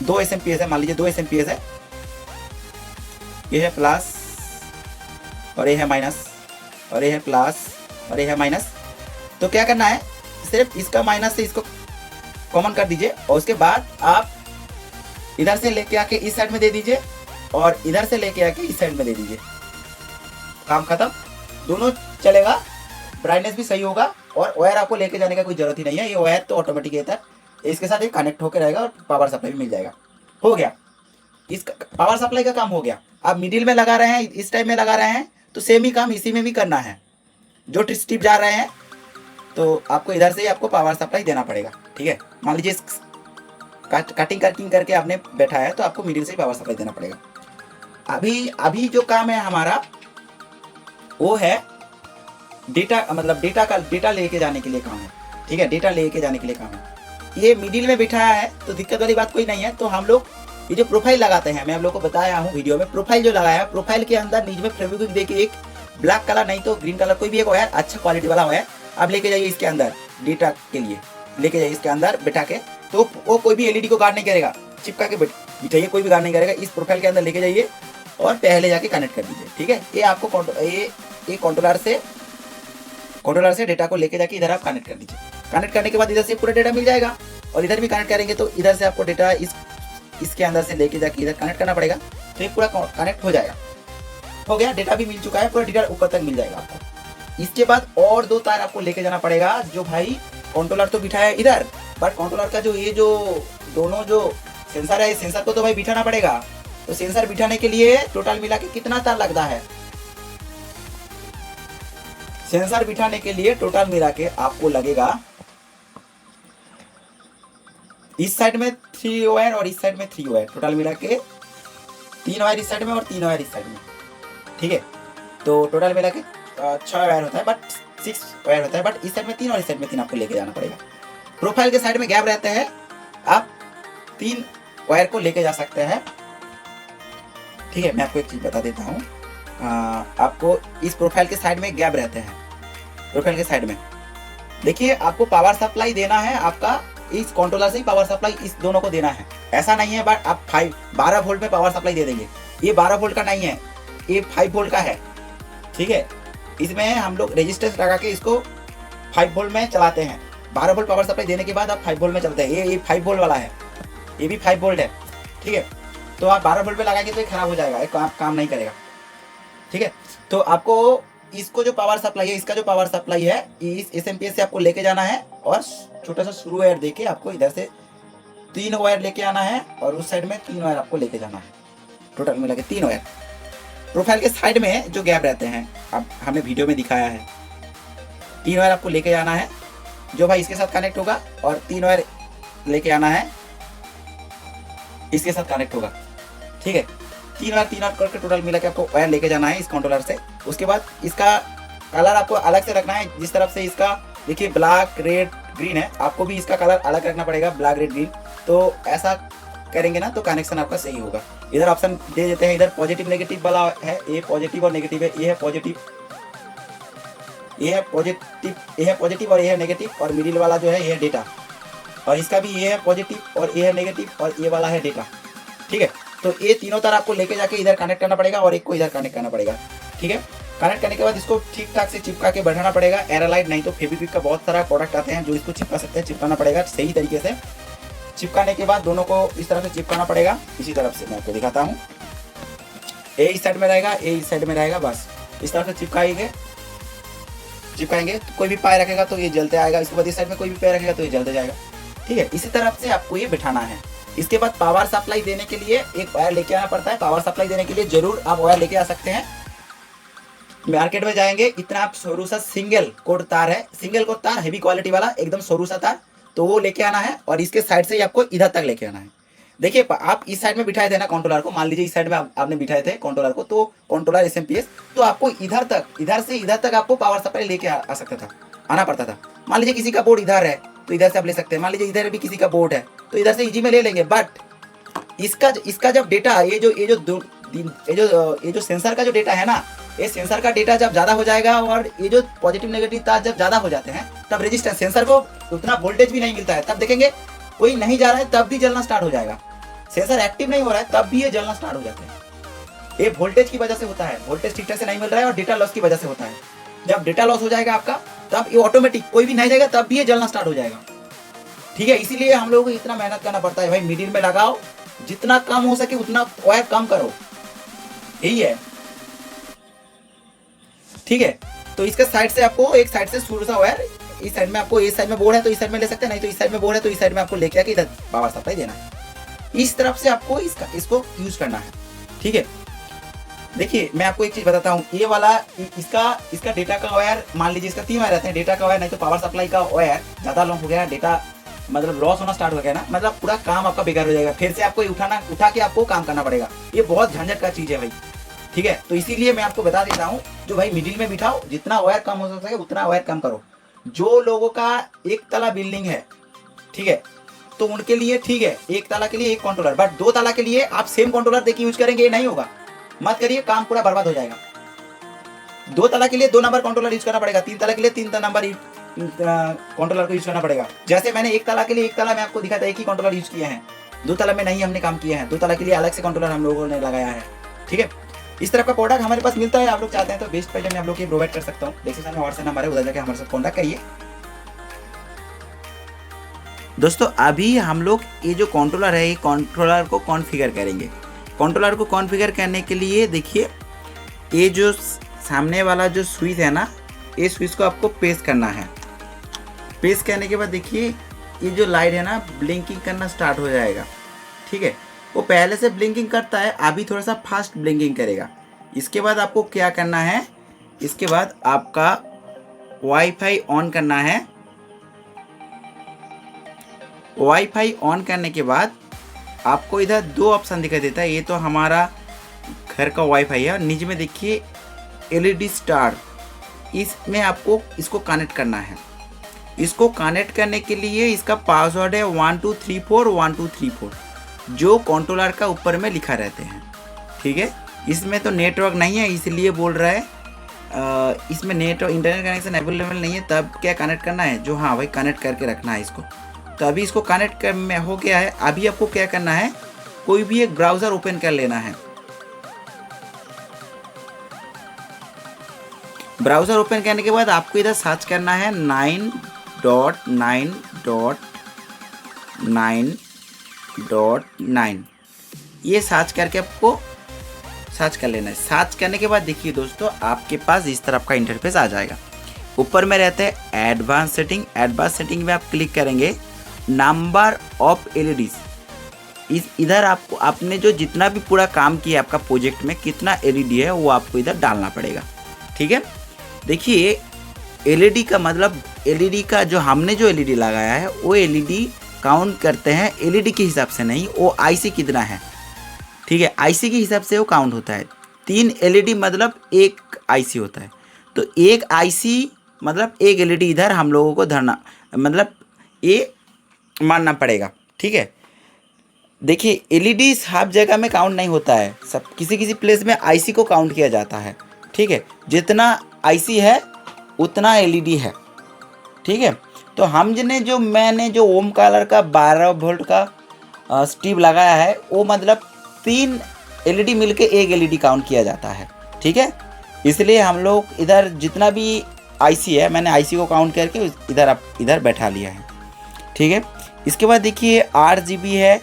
2 एसएमपीएस है, मान लीजिए 2 एसएमपीएस है, ये है प्लस और ये है माइनस, और ये है प्लस और ये है माइनस। तो क्या करना है, सिर्फ इसका माइनस से इसको कॉमन कर दीजिए, और उसके बाद आप इधर से लेके आके इस साइड में दे दीजिए और इधर से लेके आके इस साइड में दे दीजिए, काम खत्म, दोनों चलेगा, ब्राइटनेस भी सही होगा, और वायर आपको लेके जाने का कोई जरूरत ही नहीं है, ये वायर तो ऑटोमेटिक रहता है, इसके साथ ये कनेक्ट होकर रहेगा और पावर सप्लाई भी मिल जाएगा। हो गया, इसका पावर सप्लाई का काम हो गया। आप मिडिल में लगा रहे हैं, इस टाइप में लगा रहे हैं, तो सेम ही काम इसी में भी करना है, जो स्ट्रिप जा रहे हैं तो आपको इधर से ही आपको पावर सप्लाई देना पड़ेगा, ठीक है। मान लीजिए कटिंग करके आपने बैठा है, तो आपको मिडिल से ही पावर सप्लाई देना पड़ेगा। अभी जो काम है हमारा, वो है डेटा, मतलब डेटा लेके जाने के लिए काम है, ठीक है, डेटा लेके जाने के लिए काम है। ये मिडिल में बिठाया है तो दिक्कत वाली बात कोई नहीं है। तो हम लोग ये जो प्रोफाइल लगाते हैं, मैं आप लोगों को बताया हूँ वीडियो में, प्रोफाइल जो लगाया है, प्रोफाइल के अंदर नीचे में फेविक्विक देखिए, एक ब्लैक कलर नहीं तो ग्रीन कलर कोई भी एक वायर, अच्छा क्वालिटी वाला वायर आप लेके जाइए इसके अंदर, डेटा के लिए लेके जाइए इसके अंदर बैठा के, तो वो कोई भी एलईडी को गार्ड नहीं करेगा, चिपका के बिठाइए, कोई भी गार्ड नहीं करेगा, इस प्रोफाइल के अंदर लेके जाइए और पहले जाके कनेक्ट कर दीजिए, ठीक है। ये आपको ये कंट्रोलर से डेटा को लेके जाके इधर आप कनेक्ट कर दीजिए। कनेक्ट करने के बाद इधर से पूरा डेटा मिल जाएगा, और इधर भी कनेक्ट करेंगे तो इधर से आपको डेटा इसके अंदर से लेके जाके इधर कनेक्ट करना पड़ेगा, तो ये पूरा कनेक्ट हो जाएगा। हो गया, डेटा भी मिल चुका है, पूरा डेटा ऊपर तक मिल जाएगा आपको। इसके बाद और 2 तार आपको लेके जाना पड़ेगा, जो भाई कंट्रोलर तो बिठाया है इधर, बट कंट्रोलर का जो ये जो दोनों जो सेंसर है, सेंसर को तो भाई बिठाना पड़ेगा। तो सेंसर बिठाने के लिए टोटल मिला के कितना तार लगता है, सेंसर बिठाने के लिए टोटल मिला के आपको लगेगा, इस साइड में 3 वायर और इस साइड में 3 वायर, टोटल मिला के 3 वायर इस साइड में और 3 वायर इस साइड में, ठीक है। तो टोटल मिला के 6 वायर होता है, बट 6 वायर होता है, बट इस साइड में 3 और इस साइड में 3 आपको लेके जाना पड़ेगा। प्रोफाइल के साइड में गैप रहते हैं, आप 3 वायर को लेके जा सकते हैं, ठीक है। मैं आपको एक चीज बता देता हूँ, आपको इस प्रोफाइल के साइड में गैप रहते हैं, प्रोफाइल के साइड में देखिए, आपको पावर सप्लाई देना है, आपका इस कंट्रोलर से ही पावर सप्लाई इस दोनों को देना है, ऐसा नहीं है बट आप 12 वोल्ट में पावर सप्लाई दे देंगे, ये 12 वोल्ट का नहीं है, ये 5 वोल्ट का है, ठीक है। इसमें हम लोग रेजिस्टेंस लगा के इसको 5 वोल्ट में चलाते हैं। 12 वोल्ट पावर सप्लाई देने के बाद आप 5 वोल्ट में चलते हैं। ये 5 वोल्ट वाला है, ये भी 5 वोल्ट है, ठीक है। तो आप 12 वोल्ट पे लगाएंगे तो ये खराब हो जाएगा, ये काम नहीं करेगा, ठीक है। तो आपको इसको जो पावर सप्लाई है, इसका जो पावर सप्लाई है, इस एसएमपीएस से आपको लेके जाना है और छोटा सा स्क्रू वायर देके आपको इधर से 3 वायर लेके आना है और उस साइड में 3 वायर आपको लेके जाना है। टोटल मिला के 3 वायर। प्रोफाइल के साइड में जो गैप रहते हैं, अब हमने वीडियो में दिखाया है, 3 वायर आपको लेके जाना है जो भाई इसके साथ कनेक्ट होगा, और 3 वायर लेके आना है इसके साथ कनेक्ट होगा, ठीक है। 3 वायर करके टोटल मिला के आपको वायर लेके जाना है इस कंट्रोलर से। उसके बाद इसका कलर आपको अलग से रखना है। जिस तरफ से इसका देखिए ब्लैक रेड ग्रीन है, आपको भी इसका कलर अलग रखना पड़ेगा, ब्लैक रेड ग्रीन। तो ऐसा करेंगे ना तो कनेक्शन आपका सही होगा। इधर ऑप्शन दे देते हैं, इधर पॉजिटिव नेगेटिव वाला है, ये पॉजिटिव और नेगेटिव है, ये है पॉजिटिव, ये है पॉजिटिव और ये है नेगेटिव, और मिडिल वाला जो है ये है डेटा, और इसका भी ये है पॉजिटिव और ये है नेगेटिव और ये वाला है डेटा, ठीक है। तो ये तीनों तार आपको लेके जाके इधर कनेक्ट करना पड़ेगा और एक को इधर कनेक्ट करना पड़ेगा, ठीक है। कनेक्ट करने के बाद इसको ठीक ठाक से चिपका के बैठाना पड़ेगा। एरालाइट नहीं तो फेविक्विक का बहुत सारा प्रोडक्ट आते हैं जो इसको चिपका सकते हैं। चिपकाना पड़ेगा सही तरीके से। चिपकाने के बाद दोनों को इस तरह से चिपकाना पड़ेगा। इसी तरफ से मैं आपको दिखाता हूँ, ए इस साइड में रहेगा, ए इस साइड में रहेगा, बस इस तरह से चिपकाएंगे। तो कोई भी पाए रखेगा तो ये जलते आएगा, इसके बाद इस साइड में कोई भी पाए रखेगा तो ये जलते जाएगा, ठीक है। इसी तरफ से आपको ये बिठाना है। इसके बाद पावर सप्लाई देने के लिए एक वायर लेके आना पड़ता है। पावर सप्लाई देने के लिए जरूर आप वायर लेके आ सकते हैं। मार्केट में जाएंगे, इतना आप सरू सा सिंगल कोड तार है, सिंगल कोड तार हेवी क्वालिटी वाला एकदम सरू सा तार, तो वो लेके आना है और इसके साइड से आपको इधर तक लेके आना है। देखिए आप इस साइड में बिठाए थे ना कंट्रोलर को, मान लीजिए इस साइड में आपने बिठाए थे कंट्रोलर को, तो कंट्रोलर एसएमपीएस, तो आपको इधर से इधर तक आपको पावर सप्लाई लेके आ सकता था, आना पड़ता था। मान लीजिए किसी का बोर्ड इधर है तो इधर से आप ले सकते हैं, मान लीजिए इधर भी किसी का बोर्ड है तो इधर से इजी में ले लेंगे। बट इसका जब डेटा ये जो सेंसर का जो डेटा है ना, ये सेंसर का डेटा जब ज़्यादा हो जाएगा और ये जो पॉजिटिव नेगेटिव तार जब ज़्यादा हो जाते हैं, तब रेजिस्टेंस सेंसर को उतना वोल्टेज भी नहीं मिलता है। तब देखेंगे कोई नहीं जा रहा है तब भी जलना स्टार्ट हो जाएगा। सेंसर एक्टिव नहीं हो रहा है तब भी ये जलना स्टार्ट हो जाते हैं। ये वोल्टेज की वजह से होता है, वोल्टेज ठीक से नहीं मिल रहा है और डेटा लॉस की वजह से होता है। जब डेटा लॉस हो जाएगा आपका, तब ये ऑटोमेटिक कोई भी नहीं जाएगा तब भी ये जलना स्टार्ट हो जाएगा, ठीक है। इसीलिए हम लोगों को इतना मेहनत करना पड़ता है भाई। मिडिल में लगाओ, जितना कम हो सके उतना वायर कम करो, यही है, ठीक है। तो इसके साइड से आपको एक साइड से शुरू सा वायर, इस साइड में आपको, इस साइड में बोर्ड है तो इस साइड में ले सकते हैं, नहीं तो इस साइड में बोर्ड है तो इस साइड में आपको लेके आके इधर पावर सप्लाई देना है। इस तरफ से आपको इसको यूज करना है, ठीक है। देखिए मैं आपको एक चीज बताता हूँ, ये वाला इसका डेटा का वायर, मान लीजिए इसका 3 वायर रहते हैं, डेटा का वायर नहीं तो पावर सप्लाई का वायर ज़्यादा लॉन्ग हो गया, डेटा मतलब लॉस होना स्टार्ट हो गया ना, मतलब पूरा काम आपका बेकार हो जाएगा। फिर से आपको उठा के आपको काम करना पड़ेगा। ये बहुत झंझट का चीज़ है भाई, ठीक है। तो इसीलिए मैं आपको बता देता हूँ, जो भाई मिडिल में बिठाओ, जितना वायर कम हो सके उतना वायर कम करो। जो लोगों का 1 तला बिल्डिंग है, ठीक है, तो उनके लिए ठीक है, 1 तला के लिए 1 कंट्रोलर, बट 2 तला के लिए आप सेम कंट्रोलर देखिए यूज करेंगे, ये नहीं होगा, मत करिए, काम पूरा बर्बाद हो जाएगा। 2 तला के लिए 2 नंबर कंट्रोलर यूज करना पड़ेगा, 3 तला के लिए 3 नंबर कंट्रोलर को यूज करना पड़ेगा। जैसे मैंने 1 तला के लिए 1 तला में आपको दिखा था, एक ही कंट्रोलर यूज किए हैं, 2 तला में नहीं हमने काम किए हैं। 2 तला के लिए अलग से कंट्रोलर हम लोगों ने लगाया है, ठीक है। इस तरह का प्रोडक्ट हमारे पास मिलता है, आप लोग चाहते हैं तो बेस्ट प्राइस में आप लोग की प्रोवाइड कर सकता हूँ। डिस्क्रिप्शन में व्हाट्सएप नंबर है, उधर जाकर हमारे साथ कॉन्टैक्ट करिए। दोस्तों अभी हम लोग ये जो कंट्रोलर है, ये कंट्रोलर को कॉन्फ़िगर करेंगे। कंट्रोलर को कॉन्फ़िगर करने के लिए देखिए, ये जो सामने वाला जो स्विच है ना, ये स्विच को आपको प्रेस करना है। प्रेस करने के बाद देखिए ये जो लाइट है ना, ब्लिंकिंग करना स्टार्ट हो जाएगा, ठीक है। वो पहले से ब्लिंकिंग करता है, अभी थोड़ा सा फास्ट ब्लिंकिंग करेगा। इसके बाद आपको क्या करना है, इसके बाद आपका वाईफाई ऑन करना है। वाईफाई ऑन करने के बाद आपको इधर 2 ऑप्शन दिखाई देता है। ये तो हमारा घर का वाईफाई है, और नीचे में देखिए LED स्टार, इसमें आपको इसको कनेक्ट करना है। इसको कनेक्ट करने के लिए इसका पासवर्ड है 12341234, जो कंट्रोलर का ऊपर में लिखा रहते हैं, ठीक है। इसमें तो नेटवर्क नहीं है इसलिए बोल रहा है, इसमें नेटवर्क इंटरनेट कनेक्शन अवेलेबल नहीं है। तब क्या कनेक्ट करना है, जो हाँ भाई कनेक्ट करके रखना है इसको। तो अभी इसको कनेक्ट में हो गया है। अभी आपको क्या करना है, कोई भी एक ब्राउज़र ओपन कर लेना है। ब्राउज़र ओपन करने के बाद आपको इधर सर्च करना है 9.9.9.9, ये सर्च करके आपको सर्च कर लेना है। सर्च करने के बाद देखिए दोस्तों, आपके पास इस तरह का इंटरफेस आ जाएगा। ऊपर में रहते हैं एडवांस सेटिंग। एडवांस सेटिंग में आप क्लिक करेंगे, नंबर ऑफ एलईडीज, इधर आपको आपने जो जितना भी पूरा काम किया आपका प्रोजेक्ट में कितना एलईडी है वो आपको इधर डालना पड़ेगा। ठीक है, देखिए एलईडी का मतलब एलईडी का जो हमने जो एलईडी लगाया है वो एलईडी काउंट करते हैं एलईडी के हिसाब से नहीं, वो आईसी कितना है। ठीक है, आईसी के हिसाब से वो काउंट होता है। 3 एलईडी मतलब एक आईसी होता है, तो एक आईसी मतलब एक एलईडी इधर हम लोगों को धरना मतलब ये मानना पड़ेगा। ठीक है, देखिए एलईडी हर जगह में काउंट नहीं होता है, सब किसी प्लेस में आईसी को काउंट किया जाता है। ठीक है, जितना आईसी है उतना एलईडी है। ठीक है, तो मैंने जो ओम कलर का 12 वोल्ट का स्ट्रिप लगाया है वो मतलब 3 एलईडी मिलके एक एलईडी काउंट किया जाता है। ठीक है, इसलिए हम लोग इधर जितना भी आईसी है मैंने आईसी को काउंट करके इधर बैठा लिया है। ठीक है, इसके बाद देखिए RGB है,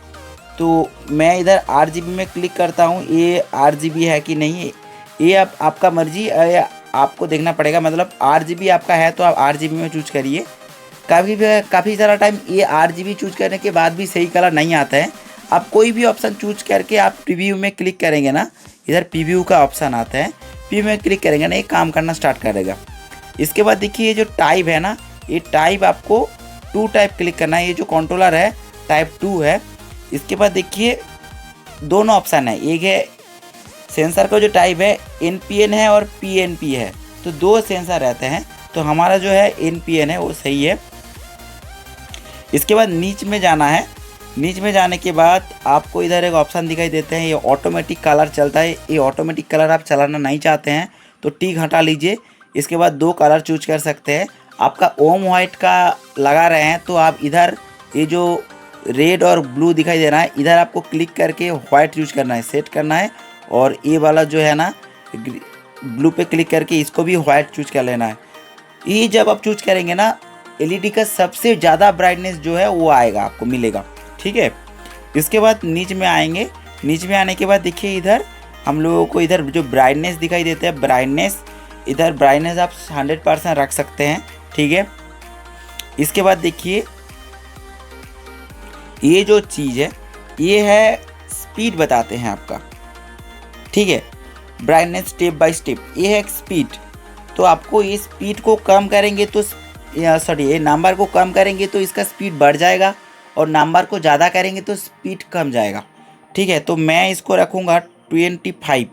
तो मैं इधर RGB में क्लिक करता हूँ। ये RGB है कि नहीं ये आपका मर्जी या आपको देखना पड़ेगा। मतलब RGB आपका है तो आप RGB में चूज करिए। काफ़ी सारा टाइम ये RGB चूज करने के बाद भी सही कलर नहीं आता है। आप कोई भी ऑप्शन चूज करके आप प्रीव्यू में क्लिक करेंगे ना, इधर प्रीव्यू का ऑप्शन आता है, प्रीव्यू में क्लिक करेंगे ना ये काम करना स्टार्ट करेगा। इसके बाद देखिए ये जो टाइप है ना, ये टाइप आपको 2 टाइप क्लिक करना है। ये जो कंट्रोलर है टाइप 2 है। इसके बाद देखिए दोनों ऑप्शन है, एक है सेंसर का जो टाइप है NPN है और PNP है, तो 2 सेंसर रहते हैं, तो हमारा जो है NPN है वो सही है। इसके बाद नीच में जाना है। नीच में जाने के बाद आपको इधर एक ऑप्शन दिखाई देते हैं, ये ऑटोमेटिक कलर चलता है। ये ऑटोमेटिक कलर आप चलाना नहीं चाहते हैं तो टिक हटा लीजिए। इसके बाद 2 कलर चूज कर सकते हैं। आपका ओम वाइट का लगा रहे हैं तो आप इधर ये जो रेड और ब्लू दिखाई दे रहा है इधर आपको क्लिक करके वाइट यूज करना है, सेट करना है। और ये वाला जो है ना ब्लू पे क्लिक करके इसको भी वाइट चूज कर लेना है। ये जब आप चूज करेंगे ना एलईडी का सबसे ज़्यादा ब्राइटनेस जो है वो आएगा, आपको मिलेगा। ठीक है, इसके बाद नीच में आएंगे। नीच में आने के बाद देखिए इधर हम लोगों को इधर जो ब्राइटनेस दिखाई देता है, इधर ब्राइटनेस आप 100% रख सकते हैं। ठीक है, इसके बाद देखिए ये जो चीज़ है ये है स्पीड बताते हैं आपका। ठीक है, ब्राइटनेस स्टेप बाय स्टेप, ये है स्पीड। तो आपको ये स्पीड को कम करेंगे तो ये नंबर को कम करेंगे तो इसका स्पीड बढ़ जाएगा, और नंबर को ज़्यादा करेंगे तो स्पीड कम जाएगा। ठीक है, तो मैं इसको रखूँगा 25।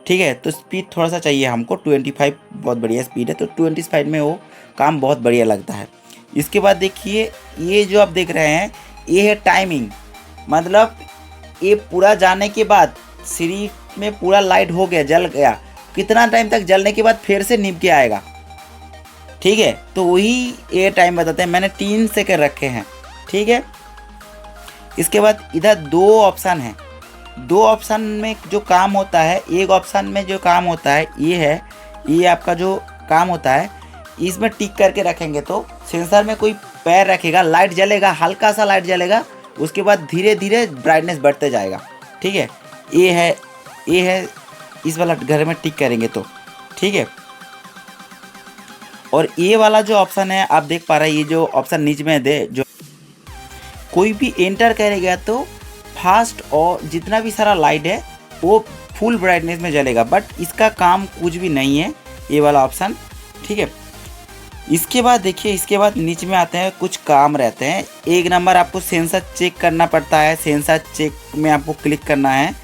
ठीक है, तो स्पीड थोड़ा सा चाहिए हमको, 25 बहुत बढ़िया स्पीड है, तो 25 में वो काम बहुत बढ़िया लगता है। इसके बाद देखिए ये जो आप देख रहे हैं ये है टाइमिंग। मतलब ये पूरा जाने के बाद सिर्फ में पूरा लाइट हो गया, जल गया, कितना टाइम तक जलने के बाद फिर से निभ के आएगा। ठीक है, तो वही ये टाइम बताते हैं। मैंने 3 सेकंड रखे हैं। ठीक है, इसके बाद इधर 2 ऑप्शन हैं। 2 ऑप्शन में जो काम होता है, एक ऑप्शन में जो काम होता है ये है, ये आपका जो काम होता है इसमें टिक करके रखेंगे तो सेंसर में कोई पैर रखेगा, लाइट जलेगा, हल्का सा लाइट जलेगा, उसके बाद धीरे धीरे ब्राइटनेस बढ़ते जाएगा। ठीक है, ये है इस वाला घर में टिक करेंगे तो। ठीक है, और ये वाला जो ऑप्शन है आप देख पा रहे हैं, ये जो ऑप्शन नीचे में दे, जो कोई भी एंटर करेगा तो फास्ट और जितना भी सारा लाइट है वो फुल ब्राइटनेस में जलेगा, बट इसका काम कुछ भी नहीं है ये वाला ऑप्शन। ठीक है, इसके बाद देखिए इसके बाद नीचे में आते हैं, कुछ काम रहते हैं। 1 नंबर आपको सेंसर चेक करना पड़ता है। सेंसर चेक में आपको क्लिक करना है।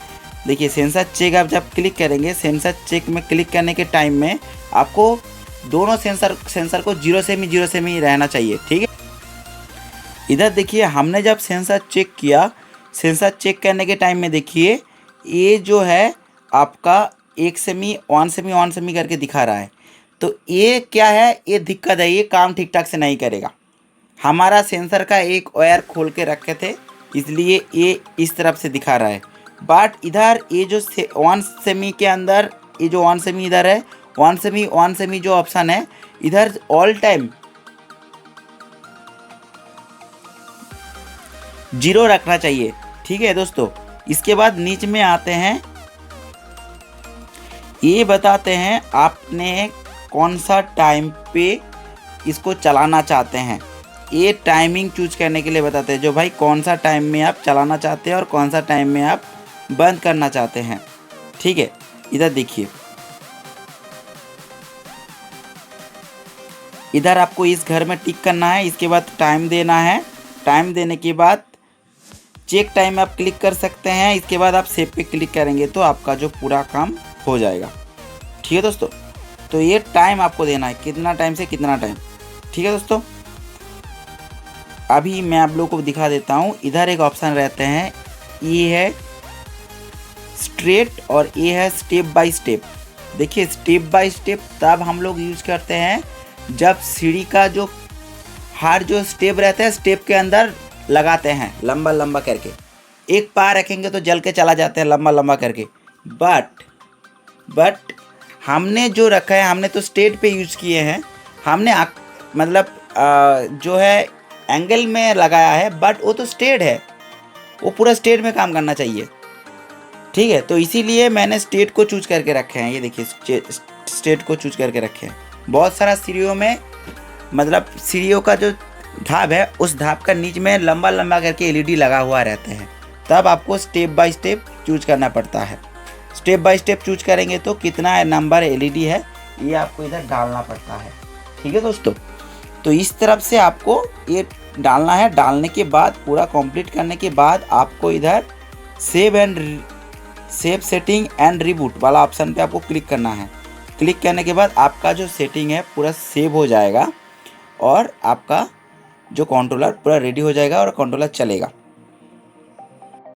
देखिए सेंसर चेक आप जब क्लिक करेंगे, सेंसर चेक में क्लिक करने के टाइम में आपको दोनों सेंसर को 0 से ही रहना चाहिए। ठीक है, इधर देखिए हमने जब सेंसर चेक किया, सेंसर चेक करने के टाइम में देखिए ये जो है आपका 1 सेमी 1 सेमी करके दिखा रहा है। तो ये क्या है, ये दिक्कत है, ये काम ठीक ठाक से नहीं करेगा। हमारा सेंसर का एक वायर खोल के रखे थे इसलिए ये इस तरफ से दिखा रहा है। बट इधर ये जो 1 सेमी के अंदर ये जो 1 सेमी इधर है वन सेमी जो ऑप्शन है इधर ऑल टाइम 0 रखना चाहिए। ठीक है दोस्तों, इसके बाद नीचे में आते हैं, ये बताते हैं आपने कौन सा टाइम पे इसको चलाना चाहते हैं। ये टाइमिंग चूज करने के लिए बताते हैं, जो भाई कौन सा टाइम में आप चलाना चाहते हैं और कौन सा टाइम में आप बंद करना चाहते हैं। ठीक है, इधर देखिए, इधर आपको इस घर में टिक करना है, इसके बाद टाइम देना है। टाइम देने के बाद चेक टाइम आप क्लिक कर सकते हैं। इसके बाद आप सेव पे क्लिक करेंगे तो आपका जो पूरा काम हो जाएगा। ठीक है दोस्तों, तो ये टाइम आपको देना है, कितना टाइम से कितना टाइम। ठीक है दोस्तों, अभी मैं आप लोगों को दिखा देता हूँ। इधर एक ऑप्शन रहते हैं, ये है स्ट्रेट और ये है स्टेप बाय स्टेप। देखिए, स्टेप बाय स्टेप तब हम लोग यूज करते हैं जब सीढ़ी का जो हर जो स्टेप रहता है स्टेप के अंदर लगाते हैं लंबा लंबा करके। एक पार रखेंगे तो जल के चला जाते हैं लंबा लंबा करके। बट हमने जो रखा है, हमने तो स्ट्रेट पे यूज किए हैं। हमने मतलब जो है एंगल में लगाया है, बट वो तो स्ट्रेट है, वो पूरा स्ट्रेट में काम करना चाहिए। ठीक है, तो इसीलिए मैंने स्ट्रेट को चूज करके रखे हैं। ये देखिए, स्ट्रेट को चूज करके रखे हैं। बहुत सारा सीढ़ियों में, मतलब सीढ़ियों का जो धाप है उस धाप का नीचे में लंबा लंबा करके एलईडी लगा हुआ रहते हैं, तब आपको स्टेप बाय स्टेप चूज करना पड़ता है। स्टेप बाय स्टेप चूज करेंगे तो कितना नंबर एलईडी है ये आपको इधर डालना पड़ता है। ठीक है दोस्तों, तो इस तरफ से आपको ये डालना है। डालने के बाद पूरा कंप्लीट करने के बाद आपको इधर सेव सेटिंग एंड रिबूट वाला ऑप्शन पे आपको क्लिक करना है। क्लिक करने के बाद आपका जो सेटिंग है पूरा सेव हो जाएगा और आपका जो कंट्रोलर पूरा रेडी हो जाएगा और कंट्रोलर चलेगा।